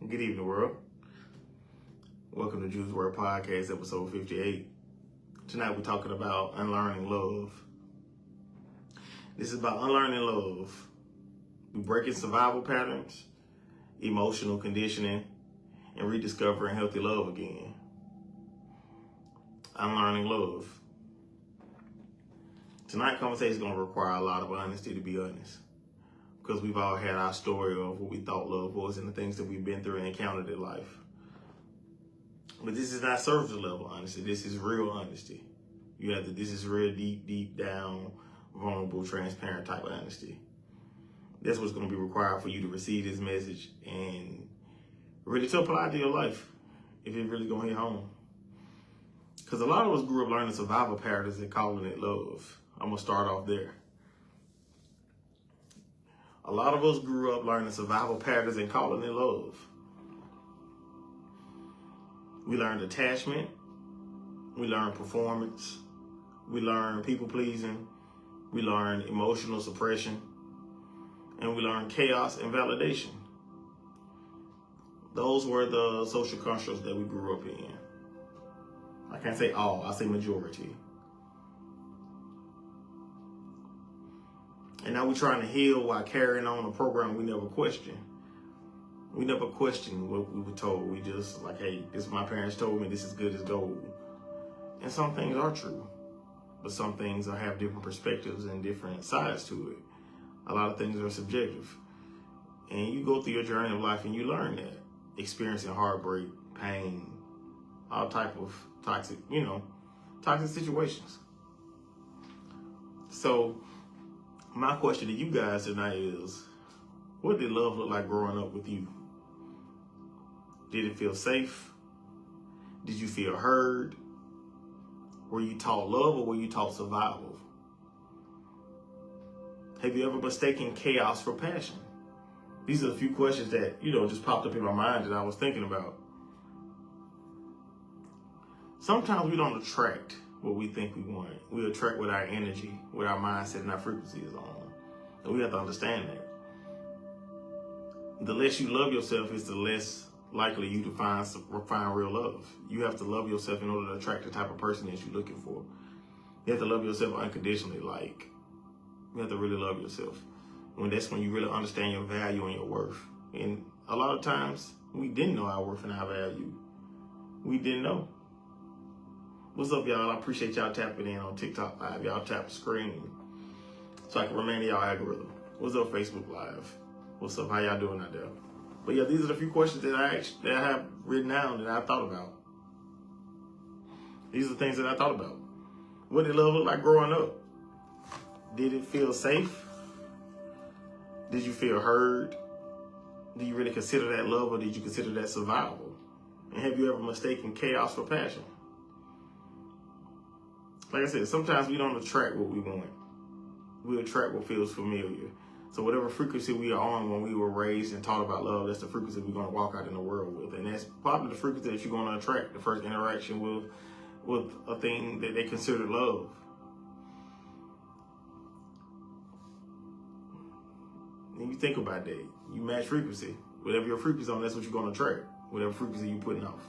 Good evening, world. Welcome to Juice Word Podcast, episode 58. Tonight we're talking about unlearning love. This is about unlearning love. We're breaking survival patterns, emotional conditioning, and rediscovering healthy love again. Unlearning love. Tonight's conversation is going to require a lot of honesty, to be honest. Because we've all had our story of what we thought love was and the things that we've been through and encountered in life. But this is not surface level honesty. This is real honesty. This is real deep down, vulnerable, transparent type of honesty. That's what's going to be required for you to receive this message and really to apply it to your life if it's really going to hit home. Because a lot of us grew up learning survival patterns and calling it love. I'm going to start off there. A lot of us grew up learning survival patterns and calling it love. We learned attachment. We learned performance. We learned people pleasing. We learned emotional suppression. And we learned chaos and validation. Those were the social constructs that we grew up in. I can't say all, I say majority. And now we're trying to heal while carrying on a program we never questioned. We never questioned what we were told. We just like, hey, this is what my parents told me, this is good as gold. And some things are true, but some things have different perspectives and different sides to it. A lot of things are subjective. And you go through your journey of life and you learn that. Experiencing heartbreak, pain, all type of toxic situations. So my question to you guys tonight is, what did love look like growing up with you? Did it feel safe? Did you feel heard? Were you taught love or were you taught survival? Have you ever mistaken chaos for passion? These are a few questions that, just popped up in my mind that I was thinking about. Sometimes we don't attract what we think we want. We attract what our energy, what our mindset and our frequency is on. And we have to understand that. The less you love yourself is the less likely you to find real love. You have to love yourself in order to attract the type of person that you're looking for. You have to love yourself unconditionally. You have to really love yourself. That's when you really understand your value and your worth. And a lot of times we didn't know our worth and our value. We didn't know. What's up, y'all? I appreciate y'all tapping in on TikTok Live. Y'all tap the screen so I can remain in y'all algorithm. What's up, Facebook Live? What's up? How y'all doing out there? But yeah, these are the few questions that I have written down that I thought about. These are the things that I thought about. What did love look like growing up? Did it feel safe? Did you feel heard? Do you really consider that love or did you consider that survival? And have you ever mistaken chaos for passion? Like I said, sometimes we don't attract what we want. We attract what feels familiar. So whatever frequency we are on when we were raised and taught about love, that's the frequency we're going to walk out in the world with. And that's probably the frequency that you're going to attract, the first interaction with a thing that they consider love. And you think about that. You match frequency. Whatever your frequency on, that's what you're going to attract. Whatever frequency you're putting off.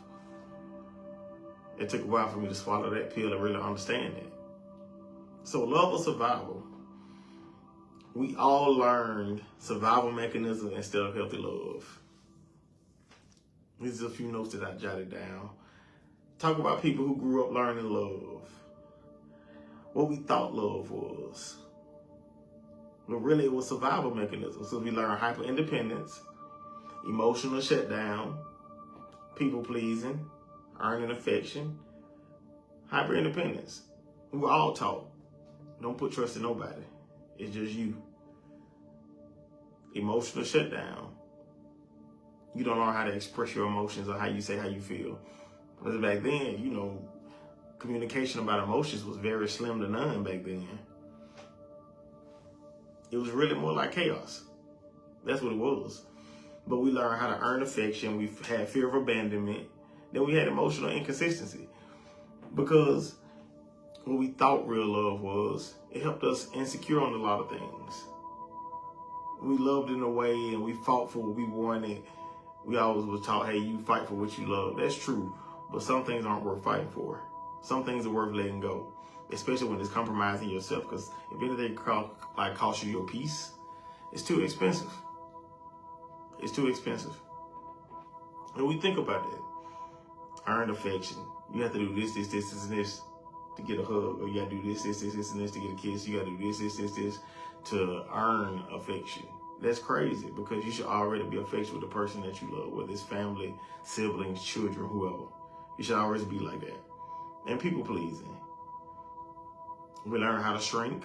It took a while for me to swallow that pill and really understand that. So love or survival? We all learned survival mechanisms instead of healthy love. These are a few notes that I jotted down. Talk about people who grew up learning love. What we thought love was. But really it was survival mechanisms. So we learned hyper-independence, emotional shutdown, people pleasing, earning affection, hyper-independence. We were all taught. Don't put trust in nobody. It's just you. Emotional shutdown. You don't know how to express your emotions or how you say how you feel. Because back then, communication about emotions was very slim to none back then. It was really more like chaos. That's what it was. But we learned how to earn affection. We had fear of abandonment. Then we had emotional inconsistency. Because what we thought real love was, it helped us insecure on a lot of things. We loved in a way and we fought for what we wanted We always was taught, hey, you fight for what you love. That's true, but some things aren't worth fighting for. Some things are worth letting go, especially when it's compromising yourself. Because if anything costs you your peace, it's too expensive. It's too expensive. And we think about that. Earned affection. You have to do this, and this to get a hug, or you gotta do this, and this to get a kiss. You gotta do this to earn affection. That's crazy, because you should already be affectionate with the person that you love, whether it's family, siblings, children, whoever. You should always be like that. And people pleasing. We learn how to shrink.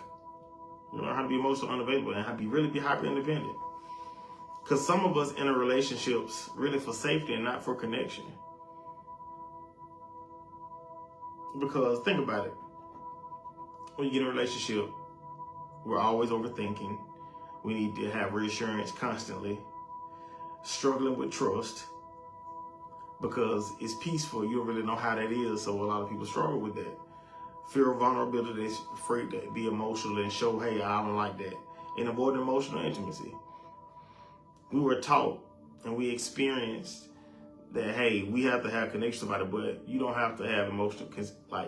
We learn how to be emotionally unavailable and how to really be hyper independent. Because some of us enter relationships really for safety and not for connection. Because think about it. When you get in a relationship, we're always overthinking. We need to have reassurance constantly. Struggling with trust. Because it's peaceful. You don't really know how that is. So a lot of people struggle with that. Fear of vulnerability. They're afraid to be emotional and show, hey, I don't like that. And avoid emotional intimacy. We were taught and we experienced that, hey, we have to have connection with somebody, but you don't have to have emotional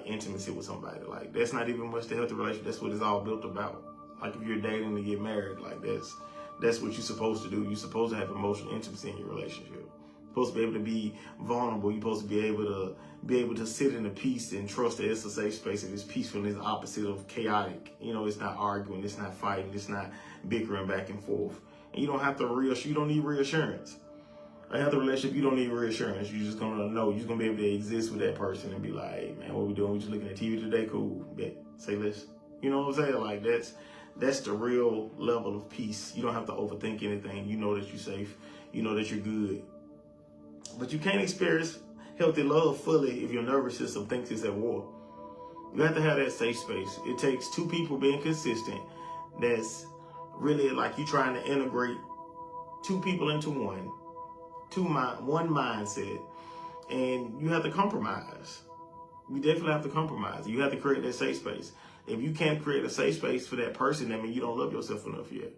intimacy with somebody. Like, that's not even much the healthy relationship. That's what it's all built about. Like, if you're dating to get married, like that's what you're supposed to do. You're supposed to have emotional intimacy in your relationship. You're supposed to be able to be vulnerable. You're supposed to be able to sit in the peace and trust that it's a safe space. And it's peaceful and it's opposite of chaotic. You know, it's not arguing, it's not fighting, it's not bickering back and forth. And you don't have to you don't need reassurance. A healthy relationship, you don't need reassurance. You're just gonna know. You're just gonna be able to exist with that person and be like, hey, man, what we doing? We just looking at TV today? Cool. Yeah, say less. You know what I'm saying? Like, that's the real level of peace. You don't have to overthink anything. You know that you're safe. You know that you're good. But you can't experience healthy love fully if your nervous system thinks it's at war. You have to have that safe space. It takes two people being consistent. That's really like you trying to integrate two people into one. One mindset, and you have to compromise. You definitely have to compromise. You have to create that safe space. If you can't create a safe space for that person, that means you don't love yourself enough yet.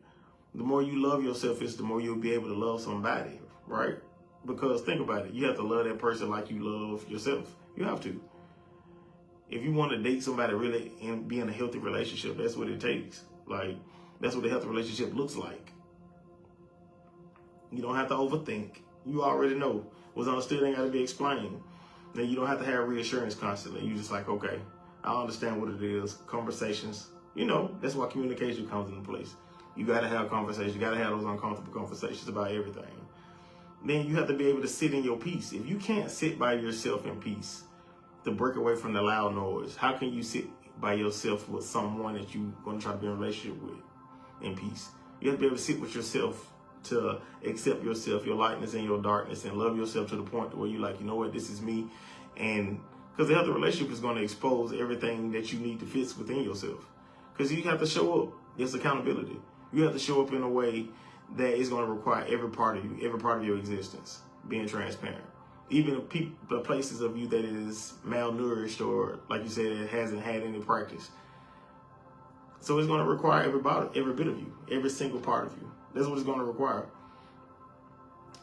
The more you love yourself, the more you'll be able to love somebody, right? Because think about it. You have to love that person like you love yourself. You have to. If you want to date somebody really and be in a healthy relationship, that's what it takes. Like, that's what a healthy relationship looks like. You don't have to overthink. You already know. What's understood ain't got to be explained. Then you don't have to have reassurance constantly. You just like, okay, I understand what it is. Conversations, that's why communication comes into place. You got to have conversations. You got to have those uncomfortable conversations about everything. Then you have to be able to sit in your peace. If you can't sit by yourself in peace to break away from the loud noise, how can you sit by yourself with someone that you're going to try to be in a relationship with in peace? You have to be able to sit with yourself to accept yourself, your lightness and your darkness, and love yourself to the point where you're like, you know what, this is me. And because the healthy relationship is going to expose everything that you need to fix within yourself. Because you have to show up. It's accountability. You have to show up in a way that is going to require every part of you, every part of your existence, being transparent. Even the places of you that is malnourished or, like you said, it hasn't had any practice. So it's going to require every bit of you, every single part of you. That's what it's going to require.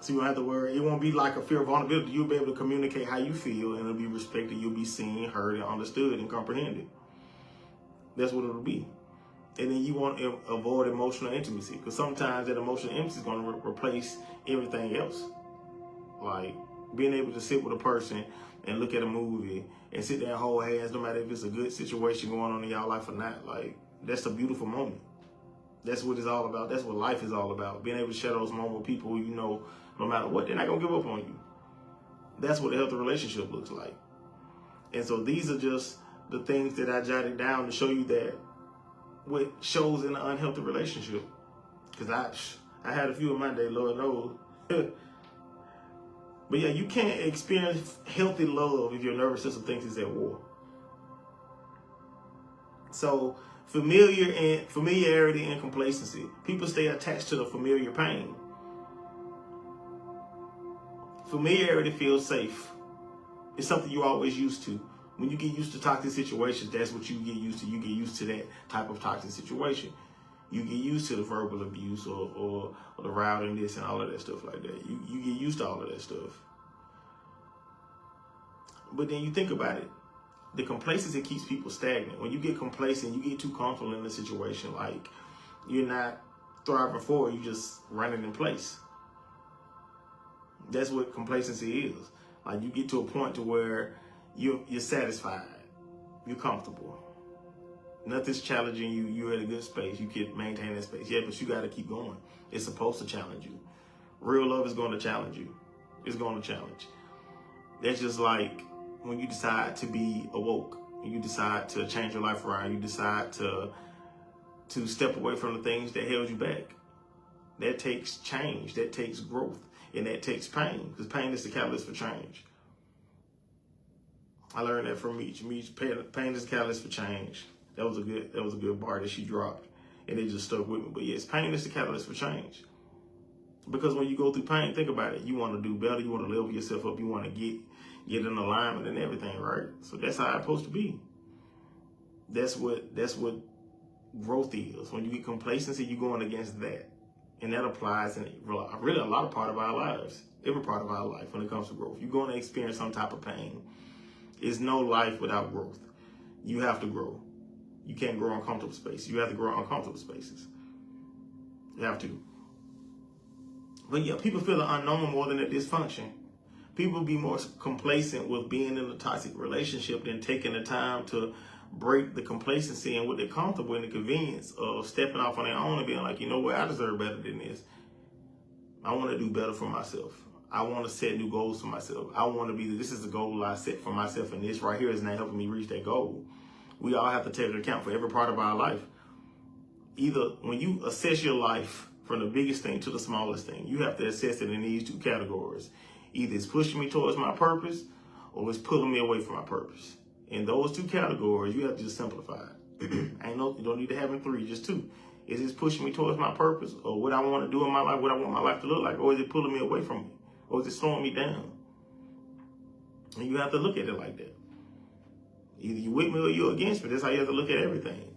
So you don't have to worry. It won't be like a fear of vulnerability. You'll be able to communicate how you feel, and it'll be respected. You'll be seen, heard, and understood and comprehended. That's what it'll be. And then you want to avoid emotional intimacy, because sometimes that emotional intimacy is going to replace everything else. Like being able to sit with a person and look at a movie and sit there and hold hands, no matter if it's a good situation going on in y'all life or not. Like, that's a beautiful moment. That's what it's all about. That's what life is all about. Being able to share those moments with people who no matter what, they're not going to give up on you. That's what a healthy relationship looks like. And so these are just the things that I jotted down to show you that what shows in an unhealthy relationship. Because I had a few in my day, Lord knows. But yeah, you can't experience healthy love if your nervous system thinks it's at war. So familiarity and complacency. People stay attached to the familiar pain. Familiarity feels safe. It's something you're always used to. When you get used to toxic situations, that's what you get used to. You get used to that type of toxic situation. You get used to the verbal abuse or the routing this and all of that stuff like that. You get used to all of that stuff. But then you think about it. The complacency keeps people stagnant. When you get complacent, you get too comfortable in the situation. Like, you're not thriving forward, you just running in place. That's what complacency is. Like, you get to a point to where you're satisfied. You're comfortable. Nothing's challenging you. You're in a good space. You can maintain that space. Yeah, but you got to keep going. It's supposed to challenge you. Real love is going to challenge you. It's going to challenge. That's just like when you decide to be awoke. You decide to change your life around. You decide to step away from the things that held you back. That takes change. That takes growth. And that takes pain. Because pain is the catalyst for change. I learned that from Meech. Pain is the catalyst for change. That was a good bar that she dropped, and it just stuck with me. But yes, pain is the catalyst for change. Because when you go through pain, think about it. You want to do better. You want to level yourself up. You want to get in alignment and everything, right? So that's how it's supposed to be. That's what growth is. When you get complacency, you're going against that, and that applies in really a lot of part of our lives. Every part of our life when it comes to growth, you're going to experience some type of pain. There's no life without growth. You have to grow. You can't grow in comfortable spaces. You have to grow in uncomfortable spaces. You have to. But yeah, people feel the unknown more than the dysfunction. People be more complacent with being in a toxic relationship than taking the time to break the complacency and what they're comfortable in the convenience of stepping off on their own and being like, you know what, I deserve better than this. I want to do better for myself. I want to set new goals for myself. I want to be, this is the goal I set for myself, and this right here is not helping me reach that goal. We all have to take account for every part of our life. Either when you assess your life from the biggest thing to the smallest thing, you have to assess it in these two categories. Either it's pushing me towards my purpose or it's pulling me away from my purpose. In those two categories, you have to just simplify it. You don't need to have three, just two. Is it pushing me towards my purpose or what I want to do in my life, what I want my life to look like, or is it pulling me away from it? Or is it slowing me down? And you have to look at it like that. Either you with me or you're against me. That's how you have to look at everything.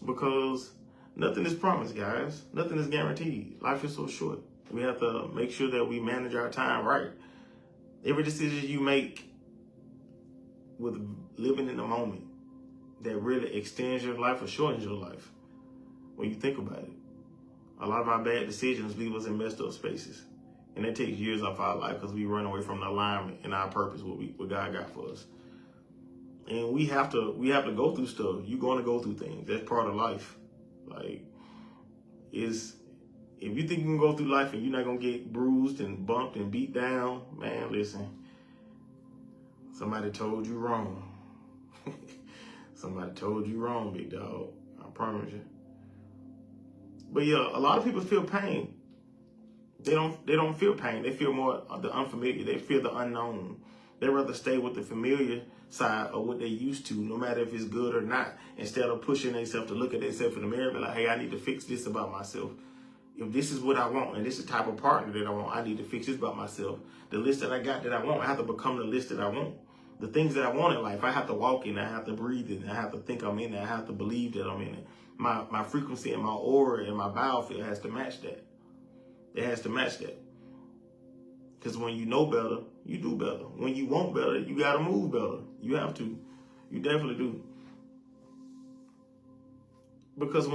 Because nothing is promised, guys. Nothing is guaranteed. Life is so short. We have to make sure that we manage our time right. Every decision you make with living in the moment that really extends your life or shortens your life. When you think about it, a lot of our bad decisions leave us in messed up spaces. And that takes years off our life because we run away from the alignment and our purpose, what God got for us. And we have to go through stuff. You're going to go through things. That's part of life. Like, if you think you can go through life and you're not going to get bruised and bumped and beat down, man, listen. Somebody told you wrong. Somebody told you wrong, big dog. I promise you. But yeah, a lot of people feel pain. They don't feel pain. They feel more of the unfamiliar. They feel the unknown. They rather stay with the familiar side of what they used to, no matter if it's good or not, instead of pushing themselves to look at themselves in the mirror and be like, hey, I need to fix this about myself. If this is what I want and this is the type of partner that I want, I need to fix this about myself. The list that I got that I want, I have to become the list that I want. The things that I want in life, I have to walk in, I have to breathe in, I have to think I'm in it, I have to believe that I'm in it. My frequency and my aura and my biofield has to match that. It has to match that. Because when you know better, you do better. When you want better, you got to move better. You have to. You definitely do. Because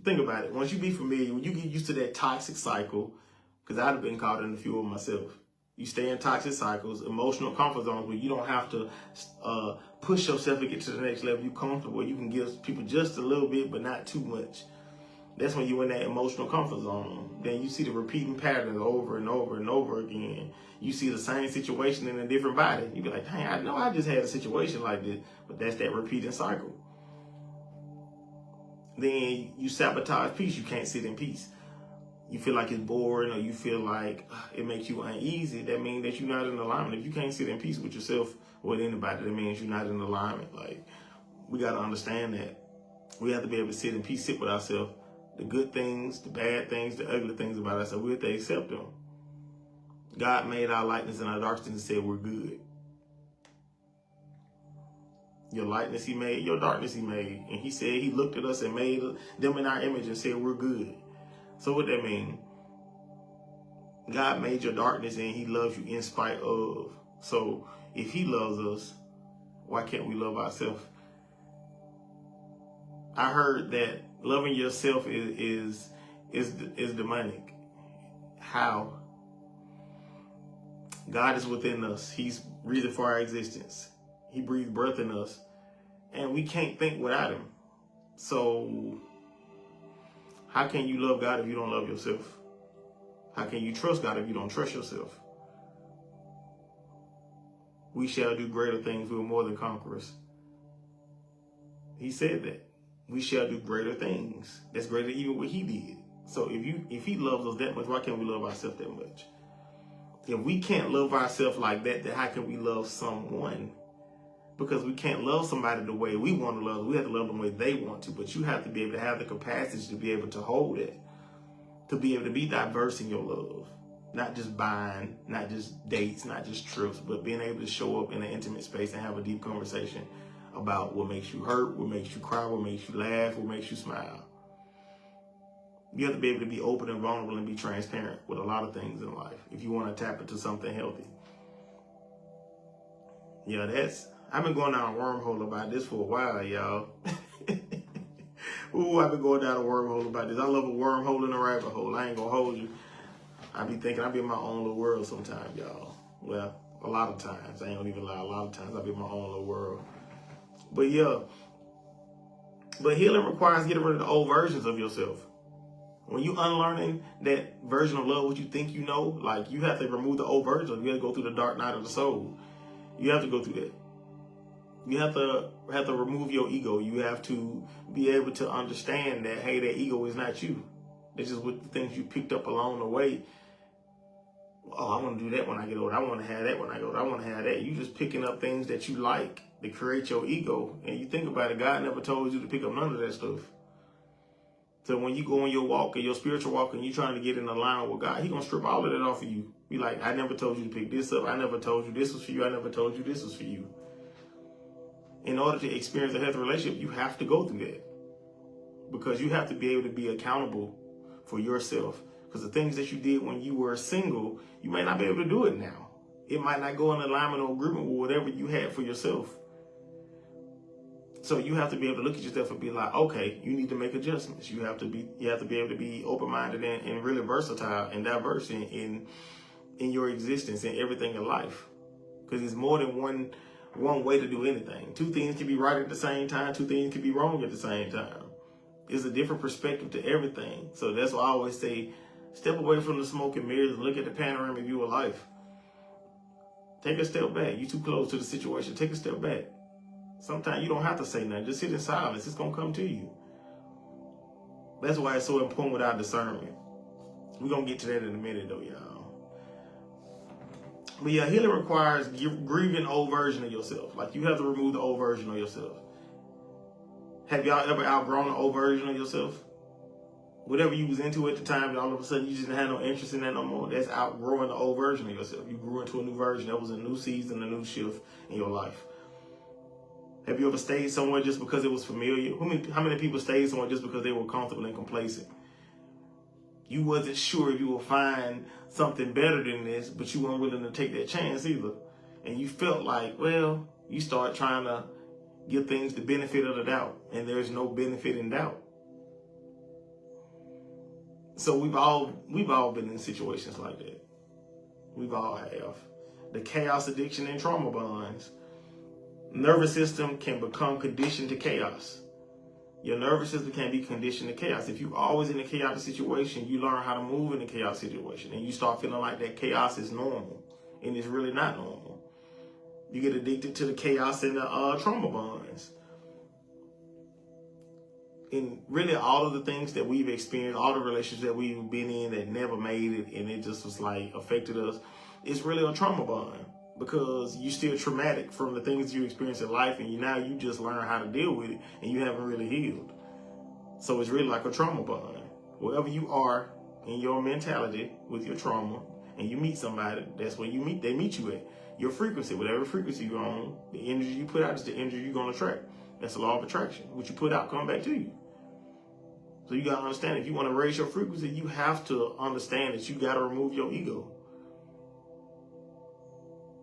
think about it, once you be familiar, when you get used to that toxic cycle, because I've been caught in a few of myself. You stay in toxic cycles, emotional comfort zones where you don't have to push yourself to get to the next level. You're comfortable. You can give people just a little bit, but not too much. That's when you're in that emotional comfort zone. Then you see the repeating patterns over and over and over again. You see the same situation in a different body. You be like, dang, I know I just had a situation like this, but that's that repeating cycle. Then you sabotage peace. You can't sit in peace. You feel like it's boring, or you feel like it makes you uneasy. That means that you're not in alignment. If you can't sit in peace with yourself or with anybody, that means you're not in alignment. Like, we got to understand that. We have to be able to sit in peace, sit with ourselves. The good things, the bad things, the ugly things about ourselves, we have to accept them. God made our likeness and our darkness and said we're good. Your lightness he made, your darkness he made. And he said he looked at us and made them in our image and said we're good. So what that mean? God made your darkness and he loves you in spite of. So if he loves us, why can't we love ourselves? I heard that loving yourself is demonic. How? God is within us. He's reason for our existence. He breathed breath in us. And we can't think without him. So how can you love God if you don't love yourself? How can you trust God if you don't trust yourself? We shall do greater things. We're more than conquerors. He said that. We shall do greater things. That's greater than even what he did. So if he loves us that much, why can't we love ourselves that much? If we can't love ourselves like that, then how can we love someone? Because we can't love somebody the way we want to love them. We have to love them the way they want to. But you have to be able to have the capacity to be able to hold it. To be able to be diverse in your love. Not just buying, not just dates, not just trips, but being able to show up in an intimate space and have a deep conversation about what makes you hurt, what makes you cry, what makes you laugh, what makes you smile. You have to be able to be open and vulnerable and be transparent with a lot of things in life if you want to tap into something healthy. Yeah, I've been going down a wormhole about this for a while, y'all. Ooh, I've been going down a wormhole about this. I love a wormhole and a rabbit hole. I ain't gonna hold you. I be thinking I be in my own little world sometimes, y'all. Well, a lot of times. I ain't gonna even lie. A lot of times I be in my own little world. But yeah. But healing requires getting rid of the old versions of yourself. When you unlearning that version of love, what you think you know, like you have to remove the old version. You have to go through the dark night of the soul. You have to go through that. You have to remove your ego. You have to be able to understand that, hey, that ego is not you. It's just with the things you picked up along the way. Oh, I want to do that when I get older. I want to have that when I get older. I want to have that. You just picking up things that you like to create your ego. And you think about it, God never told you to pick up none of that stuff. So when you go on your walk or your spiritual walk and you're trying to get in alignment with God, He's going to strip all of that off of you. Be like, I never told you to pick this up. I never told you this was for you. I never told you this was for you. In order to experience a healthy relationship, you have to go through that. Because you have to be able to be accountable for yourself. Because the things that you did when you were single, you may not be able to do it now. It might not go in alignment or agreement with whatever you had for yourself. So you have to be able to look at yourself and be like, okay, you need to make adjustments. You have to be able to be open-minded and really versatile and diverse in your existence and everything in life. Because it's more than one way to do anything. Two things can be right at the same time. Two things can be wrong at the same time. It's a different perspective to everything. So that's why I always say, step away from the smoke and mirrors and look at the panoramic view of life. Take a step back. You're too close to the situation. Take a step back. Sometimes you don't have to say nothing. Just sit in silence. It's going to come to you. That's why it's so important with our discernment. We're going to get to that in a minute, though, y'all. But yeah, healing requires grieving old version of yourself. Like, you have to remove the old version of yourself. Have y'all ever outgrown the old version of yourself? Whatever you was into at the time, and all of a sudden you just didn't have no interest in that no more. That's outgrowing the old version of yourself. You grew into a new version. That was a new season, a new shift in your life. Have you ever stayed somewhere just because it was familiar? How many people stayed somewhere just because they were comfortable and complacent? You wasn't sure if you would find something better than this, but you weren't willing to take that chance either. And you felt like, well, you start trying to give things the benefit of the doubt, and there's no benefit in doubt. So we've all been in situations like that. We've all have. The chaos addiction and trauma bonds. Nervous system can become conditioned to chaos. Your nervous system can be conditioned to chaos. If you're always in a chaotic situation, you learn how to move in a chaotic situation, and you start feeling like that chaos is normal, and it's really not normal. You get addicted to the chaos and the trauma bonds. And really all of the things that we've experienced, all the relationships that we've been in that never made it, and it just was like affected us, it's really a trauma bond. Because you're still traumatic from the things you experienced in life, and now you just learn how to deal with it, and you haven't really healed. So it's really like a trauma bond. Wherever you are in your mentality with your trauma, and you meet somebody, that's where they meet you at. Your frequency, whatever frequency you're on, the energy you put out is the energy you're going to attract. That's the law of attraction. What you put out come back to you. So you got to understand, if you want to raise your frequency, you have to understand that you got to remove your ego.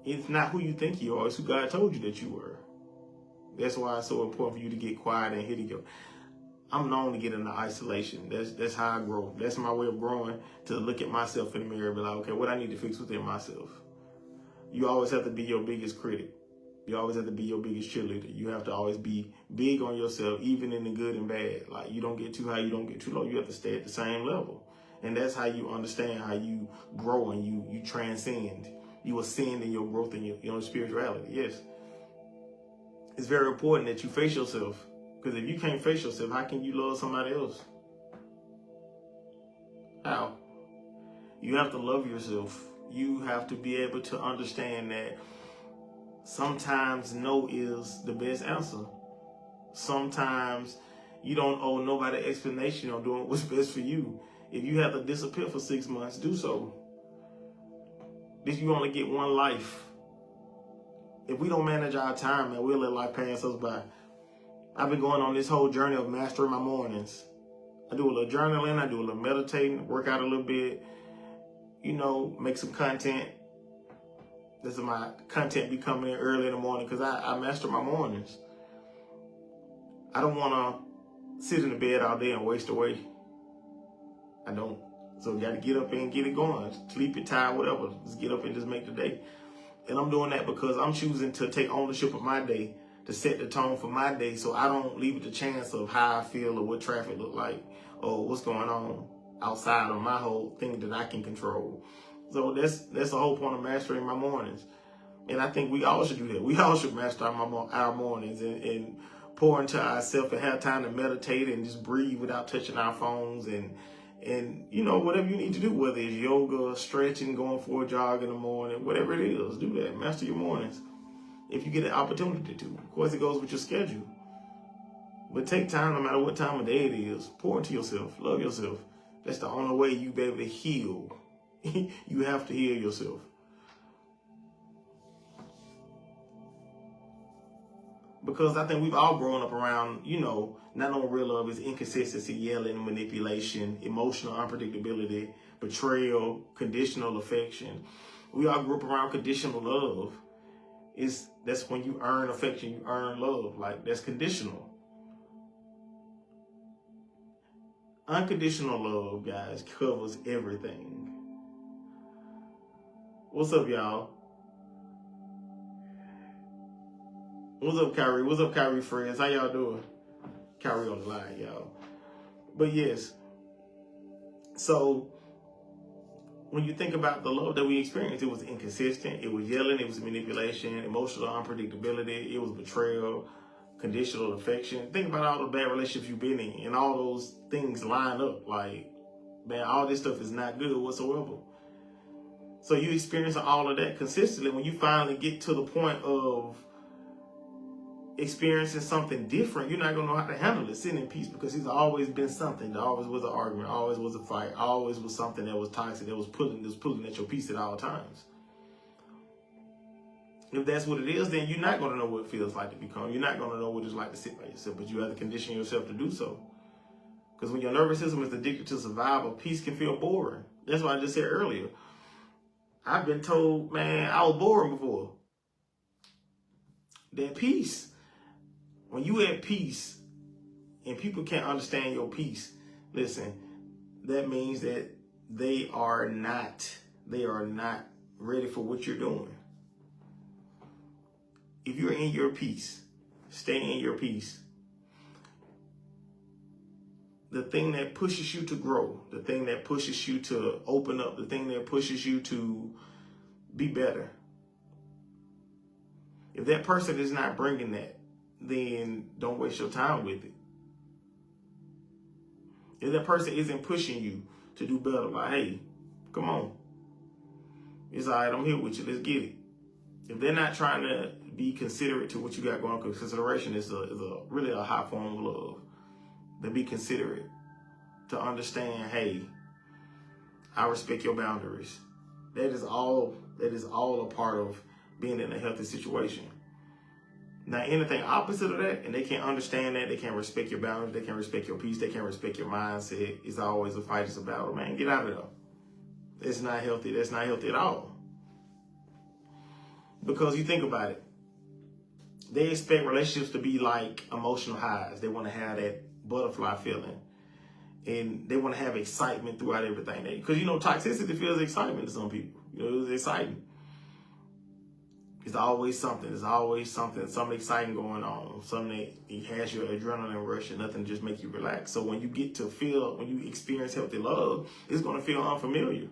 It's not who you think you are, it's who God told you that you were. That's why it's so important for you to get quiet and hit it. I'm known to get into isolation. That's how I grow. That's my way of growing, to look at myself in the mirror and be like, okay, what I need to fix within myself. You always have to be your biggest critic. You always have to be your biggest cheerleader. You have to always be big on yourself, even in the good and bad. Like, you don't get too high, you don't get too low. You have to stay at the same level. And that's how you understand how you grow and you transcend. You ascend in your growth and your spirituality. Yes. It's very important that you face yourself. Because if you can't face yourself, how can you love somebody else? How? You have to love yourself. You have to be able to understand that sometimes no is the best answer. Sometimes you don't owe nobody explanation on doing what's best for you. If you have to disappear for 6 months, do so. You only get one life. If we don't manage our time, man, we'll let life pass us by. I've been going on this whole journey of mastering my mornings. I do a little journaling, I do a little meditating, work out a little bit, make some content. This is my content be coming in early in the morning because I master my mornings. I don't want to sit in the bed all day and waste away. I don't. So you got to get up and get it going. Sleepy, tired, whatever. Just get up and just make the day. And I'm doing that because I'm choosing to take ownership of my day, to set the tone for my day, so I don't leave it to chance of how I feel or what traffic look like or what's going on outside of my whole thing that I can control. So that's the whole point of mastering my mornings. And I think we all should do that. We all should master our mornings and pour into ourselves and have time to meditate and just breathe without touching our phones and whatever you need to do, whether it's yoga, stretching, going for a jog in the morning, whatever it is, do that. Master your mornings if you get an opportunity to. Of course, it goes with your schedule. But take time, no matter what time of day it is. Pour into yourself. Love yourself. That's the only way you be able to heal. You have to heal yourself. Because I think we've all grown up around, not only real love is inconsistency, yelling, manipulation, emotional unpredictability, betrayal, conditional affection. We all grew up around conditional love. That's when you earn affection, you earn love. Like, that's conditional. Unconditional love, guys, covers everything. What's up, y'all? What's up, Kyrie? What's up, Kyrie friends? How y'all doing? Kyrie on the line, y'all. But yes, so when you think about the love that we experienced, it was inconsistent, it was yelling, it was manipulation, emotional unpredictability, it was betrayal, conditional affection. Think about all the bad relationships you've been in, and all those things line up. Like, man, all this stuff is not good whatsoever. So you experiencing all of that consistently. When you finally get to the point of experiencing something different, you're not going to know how to handle it. Sitting in peace, because it's always been something. There always was an argument, always was a fight, always was something that was toxic, that was pulling at your peace at all times. If that's what it is, then you're not going to know what it feels like to be calm. You're not going to know what it's like to sit by yourself, but you have to condition yourself to do so. Because when your nervous system is addicted to survival, peace can feel boring. That's what I just said earlier. I've been told, man, I was boring before. That peace. When you at peace and people can't understand your peace, listen, that means that they are not ready for what you're doing. If you're in your peace, stay in your peace. The thing that pushes you to grow, the thing that pushes you to open up, the thing that pushes you to be better. If that person is not bringing that, then don't waste your time with it. If that person isn't pushing you to do better, like, hey, come on. It's all right, I'm here with you, let's get it. If they're not trying to be considerate to what you got going on, because consideration is really a high form of love. To be considerate, to understand, hey, I respect your boundaries. That is all a part of being in a healthy situation. Now, anything opposite of that, and they can't understand that, they can't respect your boundaries, they can't respect your peace, they can't respect your mindset, it's always a fight, it's a battle, man. Get out of there. It's not healthy. That's not healthy at all. Because you think about it, they expect relationships to be like emotional highs. They want to have that butterfly feeling. And they want to have excitement throughout everything. Because, toxicity feels excitement to some people. It's exciting. It's always something. There's always something exciting going on. Something that has your adrenaline rush and nothing to just make you relax. So when you when you experience healthy love, it's going to feel unfamiliar.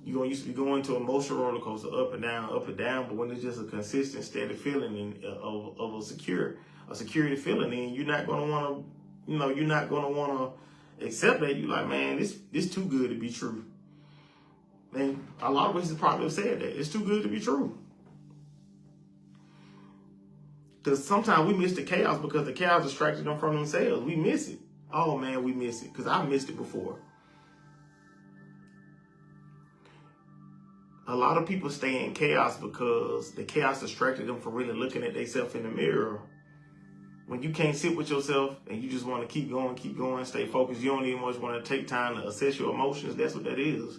You're going to used to be going to an emotional roller coaster, up and down, but when it's just a consistent, steady feeling of a security feeling, then you're not going to want to, accept that. You're like, man, this too good to be true. And a lot of places probably have said that. It's too good to be true. Because sometimes we miss the chaos because the chaos distracted them from themselves. We miss it. Oh, man, we miss it. Because I missed it before. A lot of people stay in chaos because the chaos distracted them from really looking at themselves in the mirror. When you can't sit with yourself and you just want to keep going, stay focused, you don't even much want to take time to assess your emotions. That's what that is.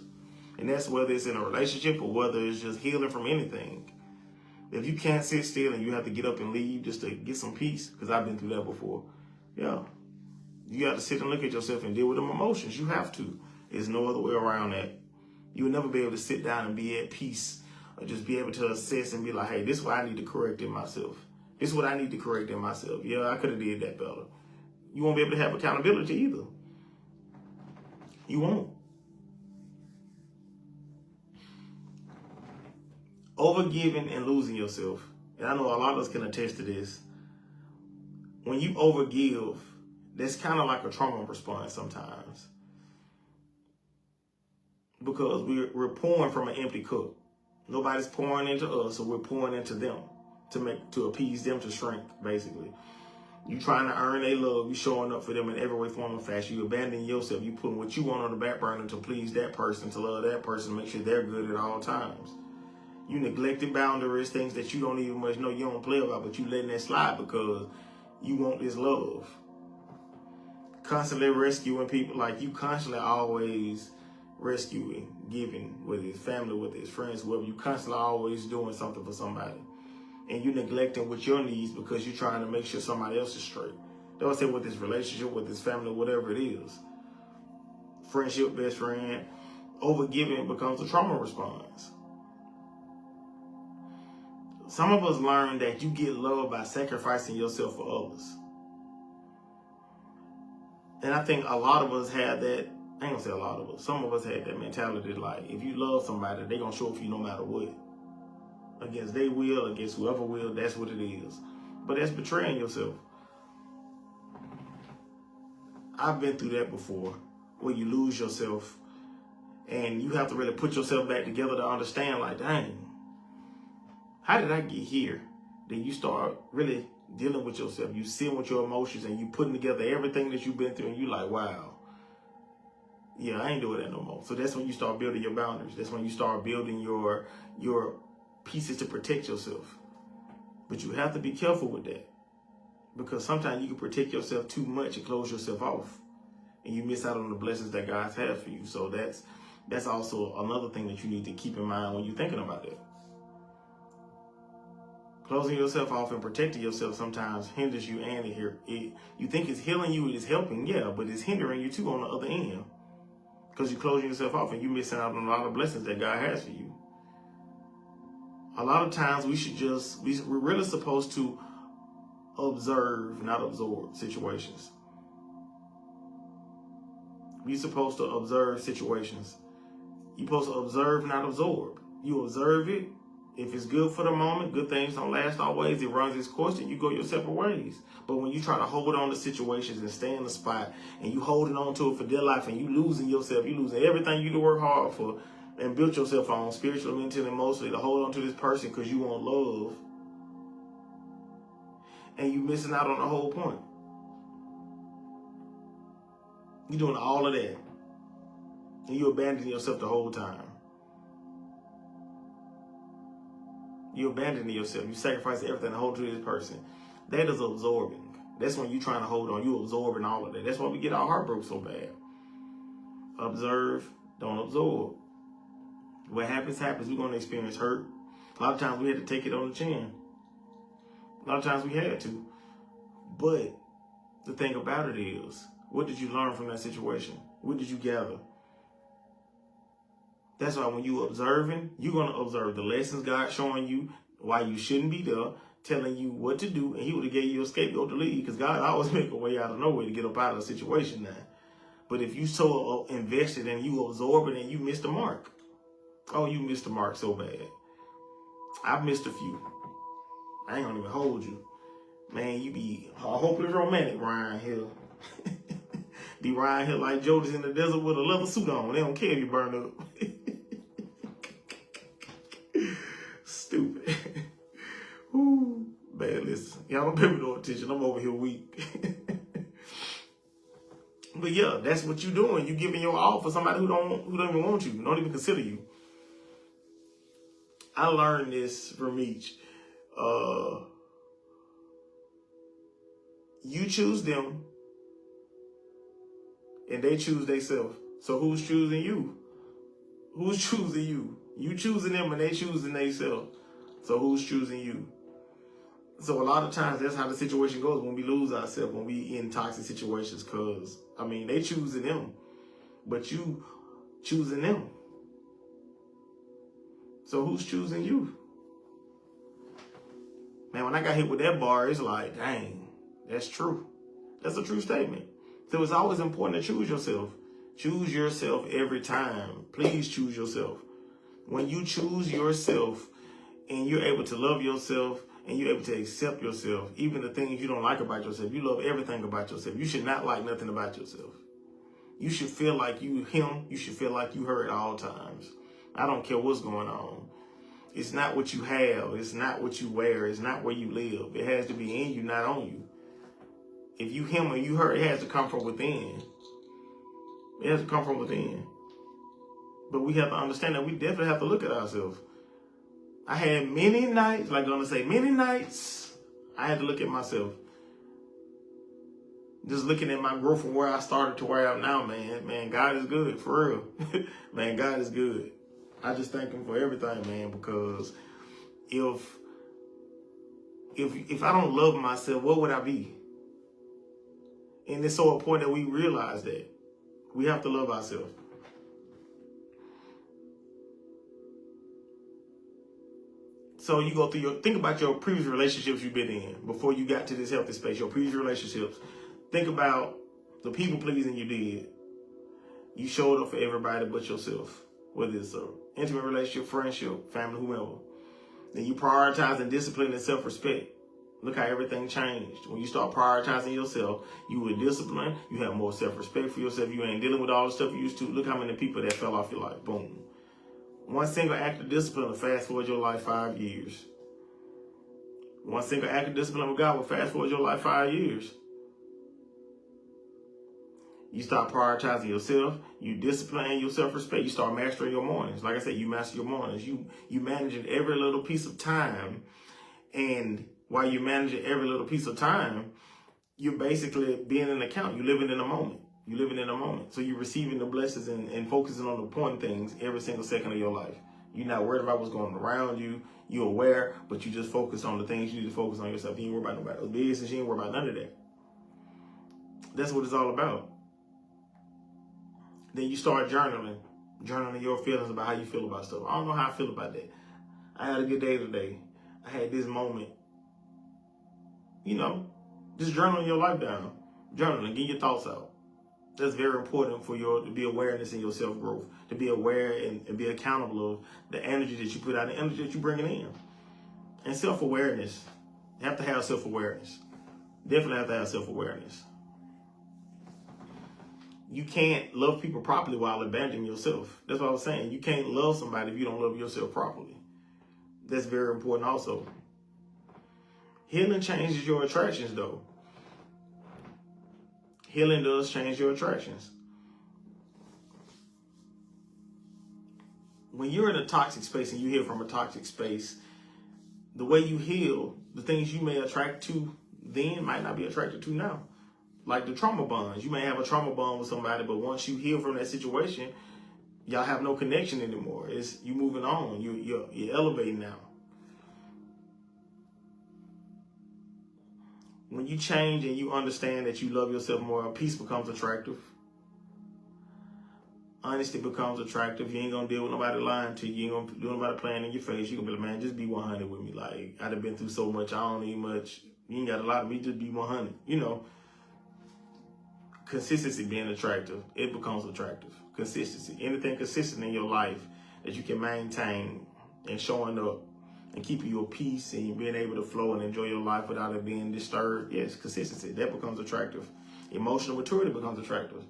And that's whether it's in a relationship or whether it's just healing from anything. If you can't sit still and you have to get up and leave just to get some peace, because I've been through that before, yeah, you got to sit and look at yourself and deal with them emotions. You have to. There's no other way around that. You will never be able to sit down and be at peace or just be able to assess and be like, hey, this is what I need to correct in myself. This is what I need to correct in myself. Yeah, I could have did that better. You won't be able to have accountability either. You won't. Overgiving and losing yourself. And I know a lot of us can attest to this. When you overgive, that's kind of like a trauma response sometimes. Because we're pouring from an empty cup. Nobody's pouring into us, so we're pouring into them to appease them, to shrink, basically. You trying to earn their love, you showing up for them in every way, form, or fashion. You abandoning yourself, you putting what you want on the back burner to please that person, to love that person, make sure they're good at all times. You neglecting boundaries, things that you don't even much know you don't play about, but you letting that slide because you want this love. Constantly rescuing people, like you constantly always rescuing, giving, with his family, with his friends, whoever. You constantly always doing something for somebody. And you neglecting with your needs because you're trying to make sure somebody else is straight. Don't say with this relationship, with this family, whatever it is. Friendship, best friend, overgiving becomes a trauma response. Some of us learn that you get love by sacrificing yourself for others. And I think a lot of us had that. I ain't gonna say a lot of us. Some of us had that mentality, like, if you love somebody, they gonna show up for you no matter what. Against their will, against whoever will, that's what it is. But that's betraying yourself. I've been through that before, where you lose yourself and you have to really put yourself back together to understand, like, dang, how did I get here? Then you start really dealing with yourself. You sit with your emotions and you putting together everything that you've been through, and you like, wow, yeah, I ain't doing that no more. So that's when you start building your boundaries. That's when you start building your pieces to protect yourself. But you have to be careful with that, because sometimes you can protect yourself too much and close yourself off, and you miss out on the blessings that God has for you. So that's also another thing that you need to keep in mind when you're thinking about that. Closing yourself off and protecting yourself sometimes hinders you, and you think it's healing you, it's helping, yeah, but it's hindering you too on the other end, because you're closing yourself off and you're missing out on a lot of blessings that God has for you. A lot of times we're really supposed to observe, not absorb situations. We're supposed to observe situations. You're supposed to observe, not absorb. You observe it. If it's good for the moment, good things don't last always. It runs its course, and you go your separate ways. But when you try to hold on to situations and stay in the spot, and you holding on to it for dear life, and you losing yourself, you losing everything you work hard for and built yourself on, spiritually, mentally, emotionally, to hold on to this person because you want love, and you missing out on the whole point. You're doing all of that, and you abandoning yourself the whole time. You abandoning yourself. You sacrifice everything to hold to this person. That is absorbing. That's when you're trying to hold on. You absorbing all of that. That's why we get our heart broke so bad. Observe, don't absorb. What happens, happens. We're going to experience hurt. A lot of times we had to take it on the chin. A lot of times we had to. But the thing about it is, what did you learn from that situation? What did you gather? That's why when you observing, you're going to observe the lessons God showing you, why you shouldn't be there, telling you what to do, and he would have gave you a scapegoat to leave, because God always make a way out of nowhere to get up out of a situation now. But if you so invested and you absorb it and you missed the mark, oh, you missed the mark so bad. I've missed a few. I ain't gonna even hold you. Man, you be a hopeless romantic Ryan Hill. Be Ryan Hill like Jodas in the desert with a leather suit on. They don't care if you burn up. Stupid. Ooh, bad listen. Y'all don't pay me no attention. I'm over here weak. But yeah, that's what you doing. You giving your all for somebody who don't even want you, don't even consider you. I learned this from each. You choose them, and they choose themselves. So who's choosing you? Who's choosing you? You choosing them, and they choosing themselves. So who's choosing you? So a lot of times that's how the situation goes when we lose ourselves, when we in toxic situations, because, I mean, they choosing them, but you choosing them. So who's choosing you? Man, when I got hit with that bar, it's like, dang, that's true. That's a true statement. So it's always important to choose yourself. Choose yourself every time. Please choose yourself. When you choose yourself and you're able to love yourself and you're able to accept yourself, even the things you don't like about yourself, you love everything about yourself. You should not like nothing about yourself. You should feel like you him. You should feel like you her at all times. I don't care what's going on. It's not what you have. It's not what you wear. It's not where you live. It has to be in you, not on you. If you him or you her, it has to come from within. It has to come from within. But we have to understand that we definitely have to look at ourselves. I had many nights, like I'm going to say, many nights, I had to look at myself. Just looking at my growth from where I started to where I am now, man. Man, God is good, for real. Man, God is good. I just thank him for everything, man, because if I don't love myself, what would I be? And it's so important that we realize that. We have to love ourselves. So you go through think about your previous relationships you've been in before you got to this healthy space, your previous relationships. Think about the people pleasing you did. You showed up for everybody but yourself, whether it's an intimate relationship, friendship, family, whomever. Then you prioritize and discipline and self-respect. Look how everything changed. When you start prioritizing yourself, you were disciplined, you have more self-respect for yourself, you ain't dealing with all the stuff you used to. Look how many people that fell off your life. Boom. One single act of discipline will fast forward your life 5 years. One single act of discipline with God will fast forward your life 5 years. You start prioritizing yourself. You discipline your self-respect. You start mastering your mornings. Like I said, you master your mornings. You managing every little piece of time. And while you're managing every little piece of time, you're basically being an account. You're living in the moment. You're living in the moment. So you're receiving the blessings and focusing on the important things every single second of your life. You're not worried about what's going on around you. You're aware, but you just focus on the things you need to focus on yourself. You ain't worried about nobody's business. You ain't worried about none of that. That's what it's all about. Then you start journaling your feelings about how you feel about stuff. I don't know how I feel about that. I had a good day today. I had this moment. You know, just journaling your life down. Journaling, get your thoughts out. That's very important for to be awareness in your self-growth, to be aware and be accountable of the energy that you put out, the energy that you're bringing in. And self-awareness. You have to have self-awareness. Definitely have to have self-awareness. You can't love people properly while abandoning yourself. That's what I was saying. You can't love somebody if you don't love yourself properly. That's very important also. Healing changes your attractions, though. Healing does change your attractions. When you're in a toxic space and you heal from a toxic space, the way you heal, the things you may attract to then might not be attracted to now. Like the trauma bonds. You may have a trauma bond with somebody, but once you heal from that situation, y'all have no connection anymore. It's you moving on. You're elevating now. When you change and you understand that you love yourself more, peace becomes attractive. Honesty becomes attractive. You ain't gonna deal with nobody lying to you. You ain't gonna do nobody playing in your face. You gonna be like, man, just be 100 with me. Like, I done been through so much. I don't need much. You ain't got a lot of me. Just be 100. You know, consistency being attractive. It becomes attractive. Consistency. Anything consistent in your life that you can maintain and showing up and keeping your peace and being able to flow and enjoy your life without it being disturbed. Yes, consistency. That becomes attractive. Emotional maturity becomes attractive.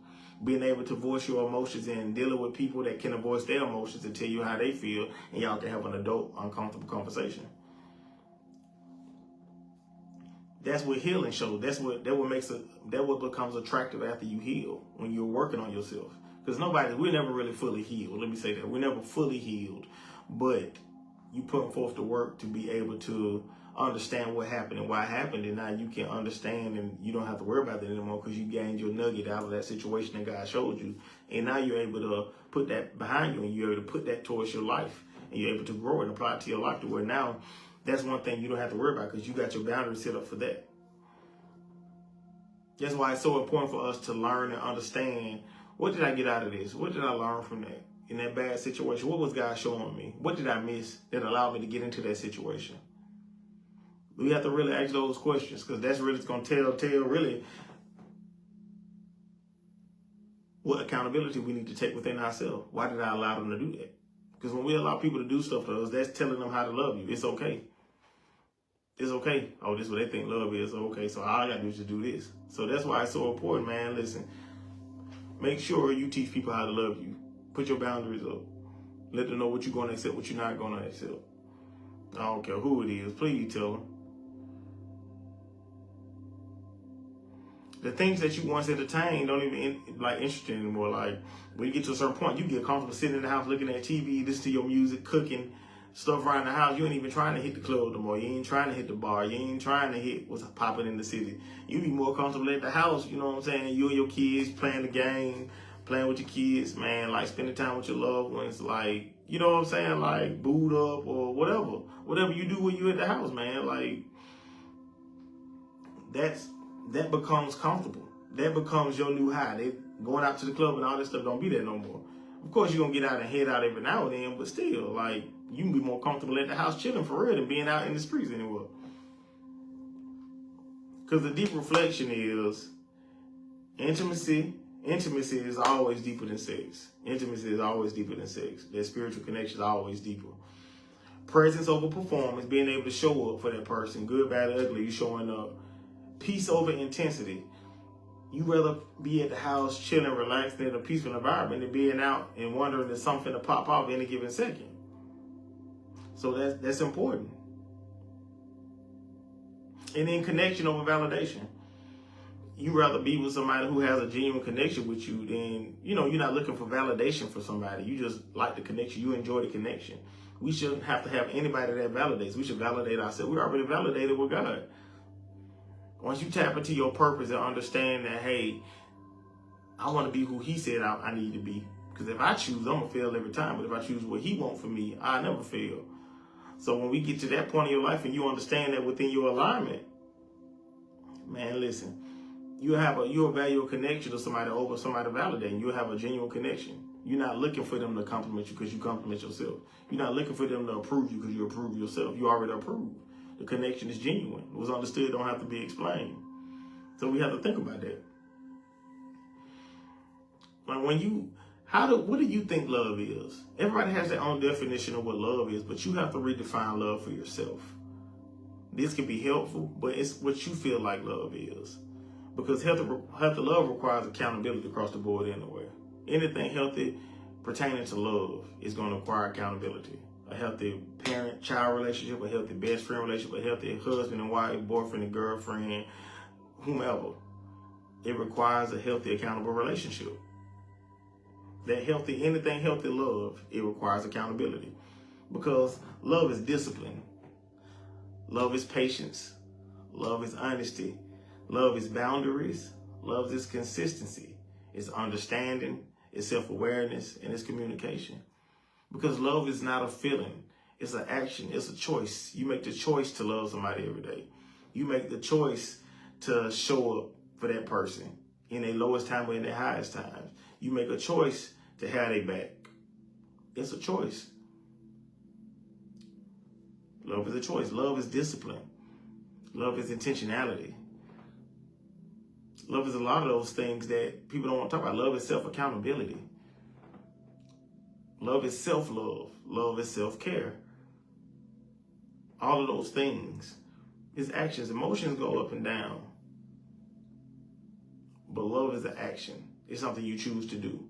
Being able to voice your emotions and dealing with people that can voice their emotions and tell you how they feel, and y'all can have an adult, uncomfortable conversation. That's what healing shows. That what becomes attractive after you heal, when you're working on yourself. Because we're never really fully healed. Let me say that. We're never fully healed, but you put forth the work to be able to understand what happened and why it happened, and now you can understand and you don't have to worry about it anymore because you gained your nugget out of that situation that God showed you, and now you're able to put that behind you and you're able to put that towards your life, and you're able to grow and apply it to your life to where now that's one thing you don't have to worry about because you got your boundaries set up for that. That's why it's so important for us to learn and understand, what did I get out of this? What did I learn from that? In that bad situation, what was God showing me? What did I miss that allowed me to get into that situation? We have to really ask those questions because that's really going to tell really what accountability we need to take within ourselves. Why did I allow them to do that? Because when we allow people to do stuff to us, that's telling them how to love you. It's okay. It's okay. Oh, this is what they think love is. Okay, so all I got to do is just do this. So that's why it's so important, man. Listen, make sure you teach people how to love you. Put your boundaries up. Let them know what you're going to accept, what you're not going to accept. I don't care who it is. Please tell them. The things that you once entertained don't even interest you anymore. Like when you get to a certain point, you get comfortable sitting in the house looking at TV, listening to your music, cooking stuff around the house. You ain't even trying to hit the club no more. You ain't trying to hit the bar. You ain't trying to hit what's popping in the city. You be more comfortable at the house. You know what I'm saying? You and your kids playing the game, playing with your kids, man. Like spending time with your loved ones. Like, you know what I'm saying? Like boot up or whatever you do when you at the house, man. Like that becomes comfortable. That becomes your new high. They going out to the club and all this stuff don't be there no more. Of course, you're going to get out and head out every now and then, but still, like, you can be more comfortable at the house chilling for real than being out in the streets anywhere. Because the deep reflection is intimacy. Intimacy is always deeper than sex. Intimacy is always deeper than sex. That spiritual connection is always deeper. Presence over performance, being able to show up for that person, good, bad, ugly, you showing up. Peace over intensity. You rather be at the house chilling, relaxing in a peaceful environment than being out and wondering if something to pop off any given second. So that's important. And then connection over validation. You rather be with somebody who has a genuine connection with you than, you're not looking for validation for somebody. You just like the connection. You enjoy the connection. We shouldn't have to have anybody that validates. We should validate ourselves. We're already validated with God. Once you tap into your purpose and understand that, hey, I want to be who he said I need to be. Because if I choose, I'm going to fail every time. But if I choose what he wants for me, I never fail. So when we get to that point in your life and you understand that within your alignment, man, listen, you'll value a connection to somebody over somebody validating. You'll have a genuine connection. You're not looking for them to compliment you because you compliment yourself. You're not looking for them to approve you because you approve yourself. You already approved. The connection is genuine. It was understood, don't have to be explained. So we have to think about that. Like what do you think love is? Everybody has their own definition of what love is, but you have to redefine love for yourself. This can be helpful, but it's what you feel like love is. Because healthy love requires accountability across the board anyway. Anything healthy pertaining to love is going to require accountability. A healthy parent-child relationship, a healthy best friend relationship, a healthy husband and wife, boyfriend and girlfriend, whomever. It requires a healthy, accountable relationship. Anything healthy love, it requires accountability. Because love is discipline. Love is patience. Love is honesty. Love is boundaries. Love is consistency. It's understanding. It's self-awareness. And it's communication. Because love is not a feeling. It's an action. It's a choice. You make the choice to love somebody every day. You make the choice to show up for that person in their lowest time or in their highest times. You make a choice to have their back. It's a choice. Love is a choice. Love is discipline. Love is intentionality. Love is a lot of those things that people don't want to talk about. Love is self-accountability. Love is self-love. Love is self-care. All of those things is actions. Emotions go up and down. But love is an action. It's something you choose to do.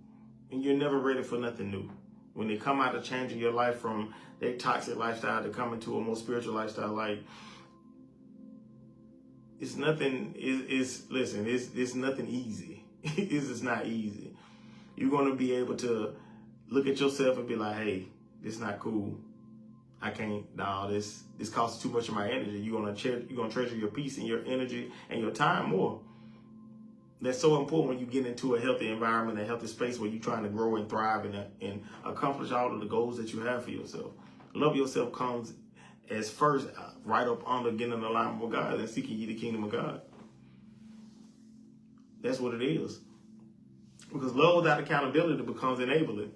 And you're never ready for nothing new. When they come out of changing your life from that toxic lifestyle to come into a more spiritual lifestyle, like, it's nothing, listen, it's nothing easy. It's just not easy. You're going to be able to look at yourself and be like, hey, this is not cool. I can't, this costs too much of my energy. You're going to treasure your peace and your energy and your time more. That's so important when you get into a healthy environment, a healthy space where you're trying to grow and thrive and accomplish all of the goals that you have for yourself. Love yourself comes as first, right up under getting in alignment with God and seeking ye the kingdom of God. That's what it is. Because love without accountability becomes enabling.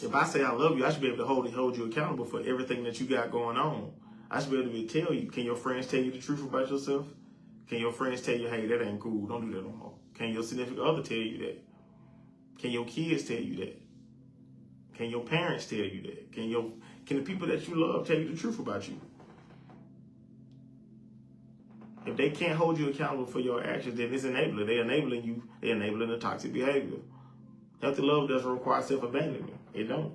If I say I love you, I should be able to hold you accountable for everything that you got going on. I should be able to tell you. Can your friends tell you the truth about yourself? Can your friends tell you, hey, that ain't cool, don't do that no more? Can your significant other tell you that? Can your kids tell you that? Can your parents tell you that? Can the people that you love tell you the truth about you? If they can't hold you accountable for your actions, then it's enabling. They're enabling you. They're enabling the toxic behavior. Healthy love doesn't require self-abandonment. It don't.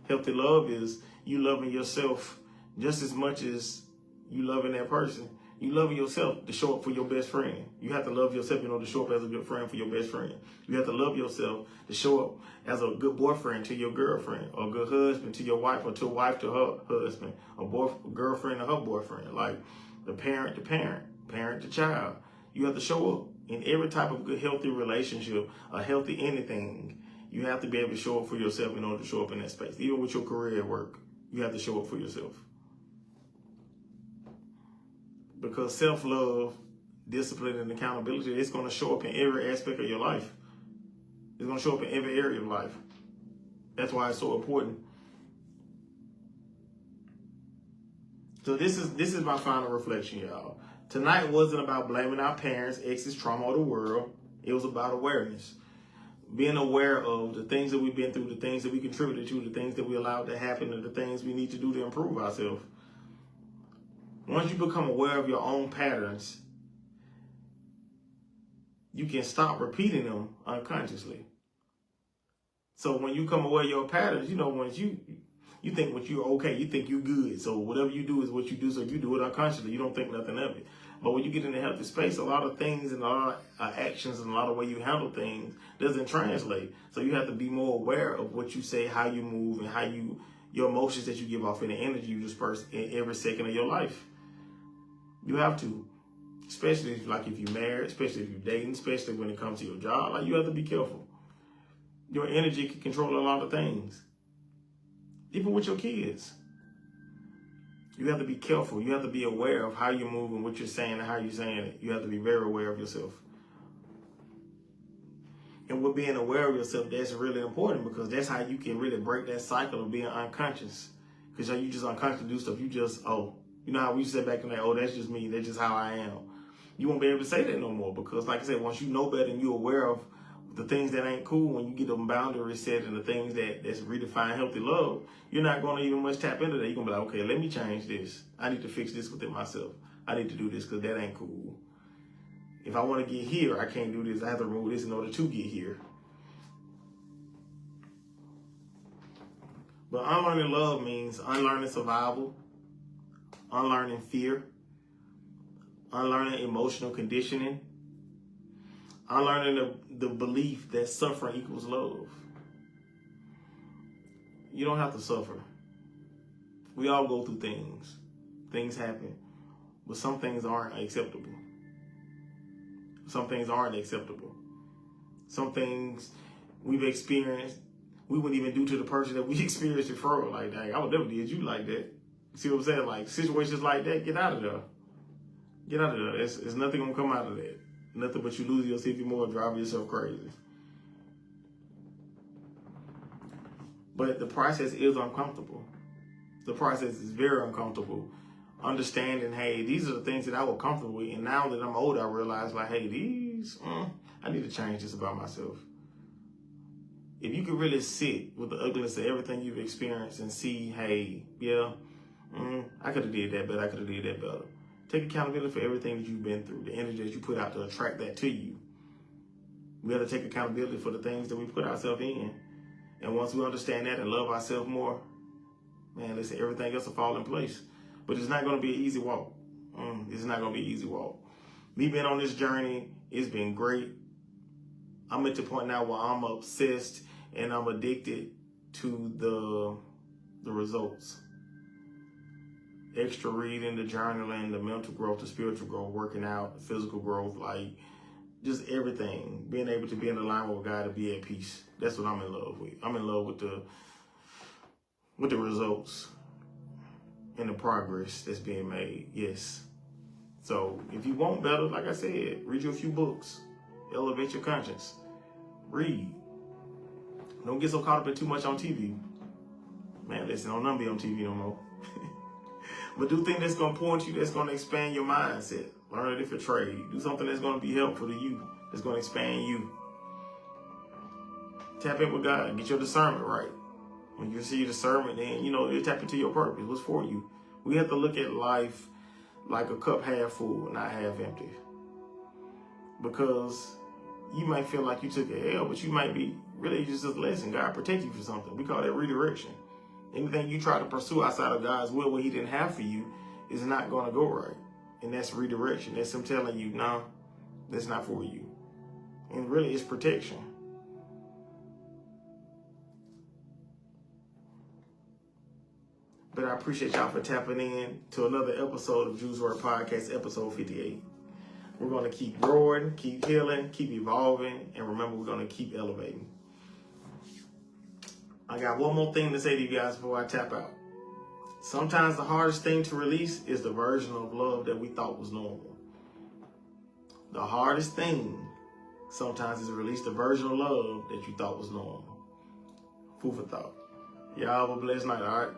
Healthy love is you loving yourself just as much as you loving that person. You loving yourself to show up for your best friend. You have to love yourself, to show up as a good friend for your best friend. You have to love yourself to show up as a good boyfriend to your girlfriend, or a good husband to your wife, or to a wife to her husband, a girlfriend to her boyfriend. Like the parent to parent, parent to child. You have to show up in every type of good, healthy relationship, a healthy anything. You have to be able to show up for yourself in order to show up in that space. Even with your career at work, you have to show up for yourself. Because self-love, discipline, and accountability, it's going to show up in every aspect of your life. It's going to show up in every area of life. That's why it's so important. So this is my final reflection, y'all. Tonight wasn't about blaming our parents, exes, trauma, or the world. It was about awareness. Being aware of the things that we've been through, the things that we contributed to, the things that we allowed to happen, and the things we need to do to improve ourselves. Once you become aware of your own patterns, you can stop repeating them unconsciously. So when you come aware of your patterns, once you think what you're okay, you think you're good. So whatever you do is what you do. So you do it unconsciously. You don't think nothing of it. But when you get in a healthy space, a lot of things and a lot of actions and a lot of way you handle things doesn't translate. So you have to be more aware of what you say, how you move, and how your emotions that you give off and the energy you disperse in every second of your life. You have to, especially if you're married, especially if you're dating, especially when it comes to your job. Like, you have to be careful. Your energy can control a lot of things, even with your kids. You have to be careful. You have to be aware of how you're moving, what you're saying, and how you're saying it. You have to be very aware of yourself. And with being aware of yourself, that's really important, because that's how you can really break that cycle of being unconscious. Because you just unconsciously do stuff. You just, you know how we said back in that, that's just me, that's just how I am. You won't be able to say that no more, because like I said, once you know better and you're aware of the things that ain't cool, when you get them boundaries set and the things that's redefine healthy love, you're not going to even much tap into that. You're going to be like, okay, let me change this. I need to fix this within myself. I need to do this because that ain't cool. If I want to get here, I can't do this. I have to remove this in order to get here. But unlearning love means unlearning survival, unlearning fear, unlearning emotional conditioning, unlearning the belief that suffering equals love. You don't have to suffer. We all go through things. Things happen. But some things aren't acceptable. Some things aren't acceptable. Some things we've experienced, we wouldn't even do to the person that we experienced it from. Like, dang, I would never did you like that. See what I'm saying? Like, situations like that, get out of there. Get out of there. There's nothing gonna come out of that. Nothing but you lose yourself even more, driving yourself crazy. But the process is uncomfortable. The process is very uncomfortable. Understanding, hey, these are the things that I was comfortable with. And now that I'm older, I realize, like, hey, I need to change this about myself. If you can really sit with the ugliness of everything you've experienced and see, hey, yeah, I could have did that better. I could have did that better. Take accountability for everything that you've been through, the energy that you put out to attract that to you. We have to take accountability for the things that we put ourselves in. And once we understand that and love ourselves more, man, listen, everything else will fall in place. But it's not going to be an easy walk. It's not going to be an easy walk. Me being on this journey, it's been great. I'm at the point now where I'm obsessed and I'm addicted to the results. Extra reading, the journaling, the mental growth, the spiritual growth, working out, the physical growth, like just everything. Being able to be in alignment with God, to be at peace. That's what I'm in love with. I'm in love with the results and the progress that's being made. Yes. So if you want better, like I said, read you a few books. Elevate your conscience. Read. Don't get so caught up in too much on TV. Man, listen, don't be on TV no more. But do things that's going to point you, that's going to expand your mindset. Learn a different trade. Do something that's going to be helpful to you, that's going to expand you. Tap in with God. Get your discernment right. When you see your discernment, then, you tap into your purpose. What's for you? We have to look at life like a cup half full, not half empty. Because you might feel like you took a L, but you might be really just a lesson. God protect you for something. We call that redirection. Anything you try to pursue outside of God's will, what he didn't have for you, is not going to go right. And that's redirection. That's him telling you, no, that's not for you. And really, it's protection. But I appreciate y'all for tapping in to another episode of Juice WRLD Podcast, episode 58. We're going to keep growing, keep healing, keep evolving, and remember, we're going to keep elevating. I got one more thing to say to you guys before I tap out. Sometimes the hardest thing to release is the version of love that we thought was normal. The hardest thing sometimes is to release the version of love that you thought was normal. Food for thought. Y'all have a blessed night, all right?